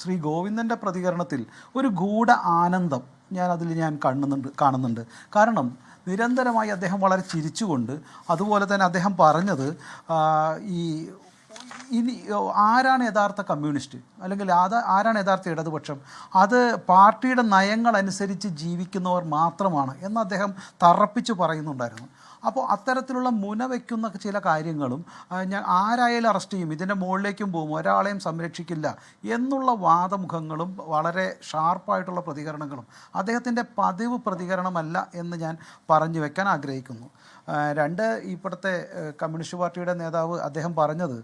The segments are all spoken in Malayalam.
ശ്രീ ഗോവിന്ദൻ്റെ പ്രതികരണത്തിൽ ഒരു ഗൂഢ ആനന്ദം ഞാൻ കാണുന്നുണ്ട്. കാരണം നിരന്തരമായി അദ്ദേഹം വളരെ ചിരിച്ചുകൊണ്ട്, അതുപോലെ തന്നെ അദ്ദേഹം പറഞ്ഞത് ഈ ഇനി ആരാണ് യഥാർത്ഥ കമ്മ്യൂണിസ്റ്റ്, അല്ലെങ്കിൽ ആരാണ് യഥാർത്ഥ ഇടതുപക്ഷം, അത് പാർട്ടിയുടെ നയങ്ങളനുസരിച്ച് ജീവിക്കുന്നവർ മാത്രമാണ് എന്ന് അദ്ദേഹം തറപ്പിച്ച് പറയുന്നുണ്ടായിരുന്നു. അപ്പോൾ അത്തരത്തിലുള്ള മുന വയ്ക്കുന്ന ചില കാര്യങ്ങളും ഞാൻ ആരായാലും അറസ്റ്റ് ചെയ്യും, ഇതിൻ്റെ മുകളിലേക്കും പോകും, ഒരാളെയും സംരക്ഷിക്കില്ല എന്നുള്ള വാദമുഖങ്ങളും വളരെ ഷാർപ്പായിട്ടുള്ള പ്രതികരണങ്ങളും അദ്ദേഹത്തിൻ്റെ പതിവ് പ്രതികരണമല്ല എന്ന് ഞാൻ പറഞ്ഞു വെക്കാൻ ആഗ്രഹിക്കുന്നു. ഇപ്പോഴത്തെ കമ്മ്യൂണിസ്റ്റ് പാർട്ടിയുടെ നേതാവ് അദ്ദേഹം പറഞ്ഞത്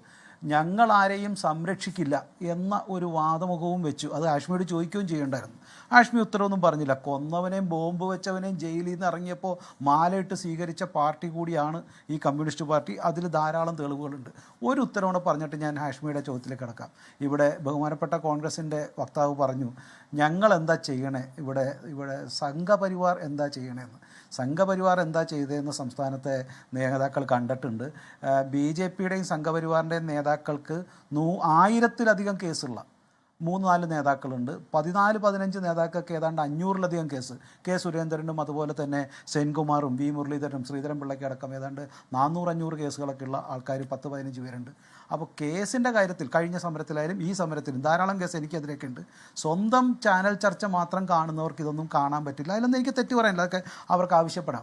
ഞങ്ങൾ ആരെയും സംരക്ഷിക്കില്ല എന്ന ഒരു വാദമുഖവും വെച്ചു. അത് ഹാഷ്മിയോട് ചോദിക്കുകയും ചെയ്യണ്ടായിരുന്നു. ഹാഷ്മി ഉത്തരവൊന്നും പറഞ്ഞില്ല. കൊന്നവനെയും ബോംബ് വെച്ചവനെയും ജയിലിൽ നിന്ന് ഇറങ്ങിയപ്പോൾ മാലയിട്ട് സ്വീകരിച്ച പാർട്ടി കൂടിയാണ് ഈ കമ്മ്യൂണിസ്റ്റ് പാർട്ടി. അതിൽ ധാരാളം തെളിവുകളുണ്ട്. ഒരു ഉത്തരവോടെ പറഞ്ഞിട്ട് ഞാൻ ഹാഷ്മിയുടെ ചോദ്യത്തിലേക്ക് കിടക്കാം. ഇവിടെ ബഹുമാനപ്പെട്ട കോൺഗ്രസിൻ്റെ വക്താവ് പറഞ്ഞു ഞങ്ങൾ എന്താ ചെയ്യണേ, ഇവിടെ സംഘപരിവാർ എന്താ ചെയ്യണേന്ന്. സംഘപരിവാർ എന്താ ചെയ്തതെന്ന് സംസ്ഥാനത്തെ നേതാക്കൾ കണ്ടിട്ടുണ്ട്. BJPയുടെയും സംഘപരിവാറിൻ്റെയും നേതാക്കൾക്ക് 1000-ത്തിലധികം കേസുള്ള 3-4 നേതാക്കളുണ്ട്. 14-15 നേതാക്കൾക്ക് ഏതാണ്ട് 500-ലധികം കേസ്. കെ സുരേന്ദ്രനും അതുപോലെ തന്നെ സെൻകുമാറും V മുരളീധരനും ശ്രീധരൻ പിള്ളയ്ക്ക് അടക്കം ഏതാണ്ട് 400-500 കേസുകളൊക്കെ ഉള്ള ആൾക്കാർ 10-15 പേരുണ്ട്. അപ്പോൾ കേസിൻ്റെ കാര്യത്തിൽ കഴിഞ്ഞ സമരത്തിലായാലും ഈ സമരത്തിലും ധാരാളം കേസ് എനിക്കെതിരെയൊക്കെ ഉണ്ട്. സ്വന്തം ചാനൽ ചർച്ച മാത്രം കാണുന്നവർക്ക് ഇതൊന്നും കാണാൻ പറ്റില്ല. അതിലൊന്നും എനിക്ക് തെറ്റ് പറയാനില്ല, അതൊക്കെ അവർക്ക് ആവശ്യപ്പെടാം.